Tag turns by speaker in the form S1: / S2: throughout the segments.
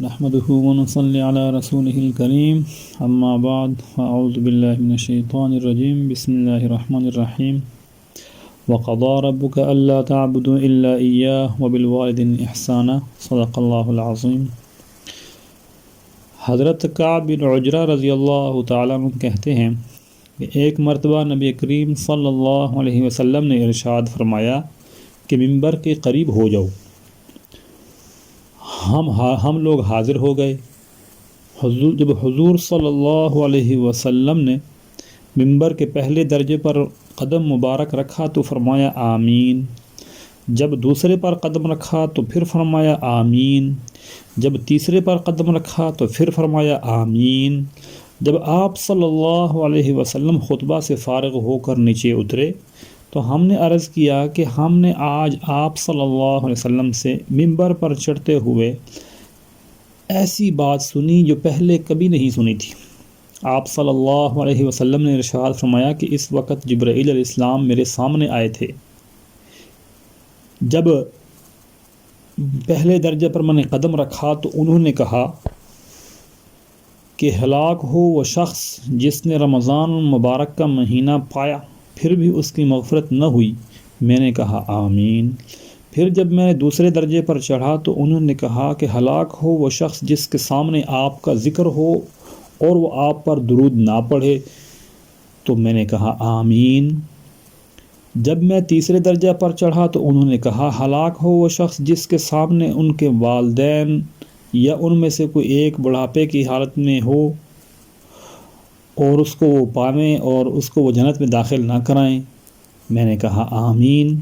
S1: نحمده ونصلي على رسوله الكريم اما بعد فاعوذ بالله من الشيطان الرجيم بسم الله الرحمن الرحيم وقضى ربك الا تعبدوا الا اياه وبالوالدين احسانا صدق الله العظيم۔ حضرت کعب بن عجرہ رضی اللہ تعالیٰ عنہ کہتے ہیں کہ ایک مرتبہ نبی کریم صلی اللہ علیہ وسلم نے ارشاد فرمایا کہ ممبر کے قریب ہو جاؤ۔ ہم لوگ حاضر ہو گئے۔ جب حضور صلی اللہ علیہ وسلم نے ممبر کے پہلے درجے پر قدم مبارک رکھا تو فرمایا آمین، جب دوسرے پر قدم رکھا تو پھر فرمایا آمین، جب تیسرے پر قدم رکھا تو پھر فرمایا آمین۔ جب آپ صلی اللہ علیہ وسلم خطبہ سے فارغ ہو کر نیچے اترے تو ہم نے عرض کیا کہ ہم نے آج آپ صلی اللہ علیہ وسلم سے ممبر پر چڑھتے ہوئے ایسی بات سنی جو پہلے کبھی نہیں سنی تھی۔ آپ صلی اللہ علیہ وسلم نے ارشاد فرمایا کہ اس وقت جبرائیل علیہ السلام میرے سامنے آئے تھے۔ جب پہلے درجے پر میں نے قدم رکھا تو انہوں نے کہا کہ ہلاک ہو وہ شخص جس نے رمضان المبارک کا مہینہ پایا پھر بھی اس کی مغفرت نہ ہوئی۔ میں نے کہا آمین۔ پھر جب میں نے دوسرے درجے پر چڑھا تو انہوں نے کہا کہ ہلاک ہو وہ شخص جس کے سامنے آپ کا ذکر ہو اور وہ آپ پر درود نہ پڑھے، تو میں نے کہا آمین۔ جب میں تیسرے درجہ پر چڑھا تو انہوں نے کہا ہلاک ہو وہ شخص جس کے سامنے ان کے والدین یا ان میں سے کوئی ایک بڑھاپے کی حالت میں ہو اور اس کو وہ پائیں اور اس کو وہ جنت میں داخل نہ کرائیں۔ میں نے کہا آمین۔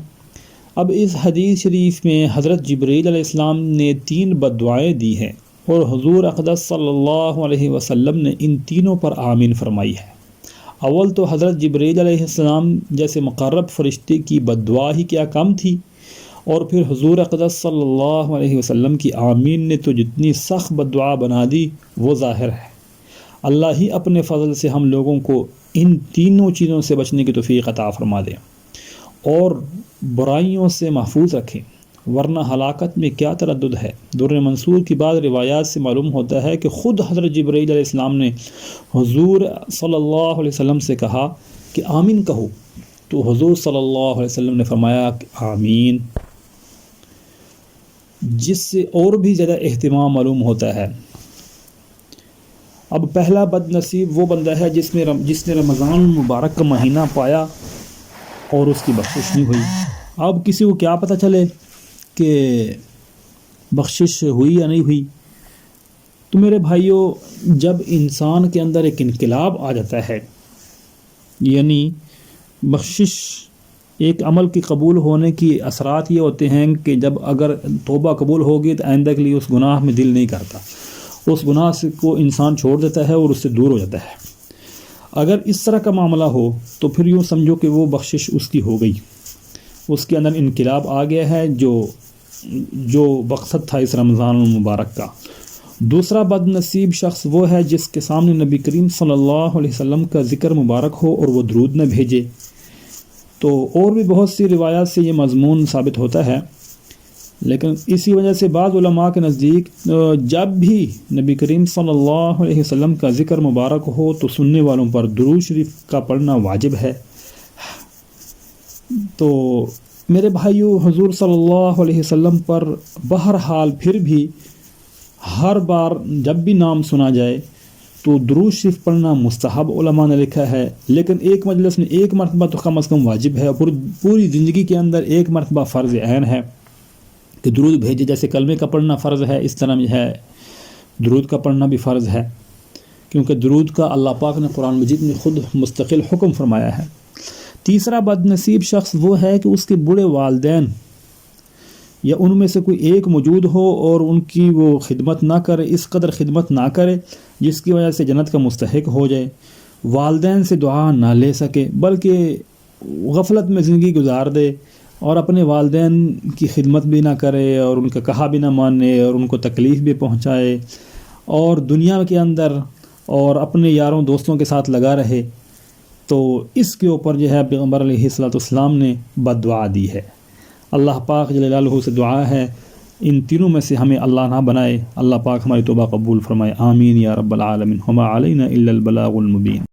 S1: اب اس حدیث شریف میں حضرت جبرائیل علیہ السلام نے 3 بد دعائیں دی ہیں اور حضور اقدس صلی اللہ علیہ وسلم نے ان تینوں پر آمین فرمائی ہے۔ اول تو حضرت جبرائیل علیہ السلام جیسے مقرب فرشتے کی بد دعا ہی کیا کم تھی، اور پھر حضور اقدس صلی اللہ علیہ وسلم کی آمین نے تو جتنی سخت بد دعا بنا دی وہ ظاہر ہے۔ اللہ ہی اپنے فضل سے ہم لوگوں کو ان تینوں چیزوں سے بچنے کی توفیق عطا فرما دے اور برائیوں سے محفوظ رکھیں، ورنہ ہلاکت میں کیا تردد ہے۔ در منصور کی بعض روایات سے معلوم ہوتا ہے کہ خود حضرت جبرائیل علیہ السلام نے حضور صلی اللہ علیہ وسلم سے کہا کہ آمین کہو، تو حضور صلی اللہ علیہ وسلم نے فرمایا کہ آمین، جس سے اور بھی زیادہ اہتمام معلوم ہوتا ہے۔ اب پہلا بد نصیب وہ بندہ ہے جس نے رمضان المبارک کا مہینہ پایا اور اس کی بخشش نہیں ہوئی۔ اب کسی کو کیا پتہ چلے کہ بخشش ہوئی یا نہیں ہوئی؟ تو میرے بھائیوں، جب انسان کے اندر ایک انقلاب آ جاتا ہے، یعنی بخشش ایک عمل کی قبول ہونے کی اثرات یہ ہوتے ہیں کہ جب اگر توبہ قبول ہوگی تو آئندہ کے لیے اس گناہ میں دل نہیں کرتا، اس گناہ کو انسان چھوڑ دیتا ہے اور اس سے دور ہو جاتا ہے۔ اگر اس طرح کا معاملہ ہو تو پھر یوں سمجھو کہ وہ بخشش اس کی ہو گئی، اس کے اندر انقلاب آ گیا ہے جو مقصد تھا اس رمضان المبارک کا۔ دوسرا بد نصیب شخص وہ ہے جس کے سامنے نبی کریم صلی اللہ علیہ وسلم کا ذکر مبارک ہو اور وہ درود نہ بھیجے۔ تو اور بھی بہت سی روایات سے یہ مضمون ثابت ہوتا ہے، لیکن اسی وجہ سے بعض علماء کے نزدیک جب بھی نبی کریم صلی اللہ علیہ وسلم کا ذکر مبارک ہو تو سننے والوں پر درود شریف کا پڑھنا واجب ہے۔ تو میرے بھائیو، حضور صلی اللہ علیہ وسلم پر بہرحال پھر بھی ہر بار جب بھی نام سنا جائے تو درود شریف پڑھنا مستحب علماء نے لکھا ہے، لیکن ایک مجلس میں ایک مرتبہ تو کم از کم واجب ہے، اور پوری زندگی کے اندر ایک مرتبہ فرض عین ہے کہ درود بھیجے۔ جیسے کلمے کا پڑھنا فرض ہے، اس طرح ہے درود کا پڑھنا بھی فرض ہے، کیونکہ درود کا اللہ پاک نے قرآن مجید میں خود مستقل حکم فرمایا ہے۔ تیسرا بد نصیب شخص وہ ہے کہ اس کے بوڑھے والدین یا ان میں سے کوئی ایک موجود ہو اور ان کی وہ خدمت نہ کرے، اس قدر خدمت نہ کرے جس کی وجہ سے جنت کا مستحق ہو جائے، والدین سے دعا نہ لے سکے بلکہ غفلت میں زندگی گزار دے اور اپنے والدین کی خدمت بھی نہ کرے اور ان کا کہا بھی نہ مانے اور ان کو تکلیف بھی پہنچائے اور دنیا کے اندر اور اپنے یاروں دوستوں کے ساتھ لگا رہے، تو اس کے اوپر جو ہے پیغمبر علیہ الصلوۃ والسلام نے بد دعا دی ہے۔ اللہ پاک جل جلالہ سے دعا ہے ان تینوں میں سے ہمیں اللہ نہ بنائے۔ اللہ پاک ہماری توبہ قبول فرمائے، آمین یا رب العالمین۔ وما علینا الا البلاغ المبین۔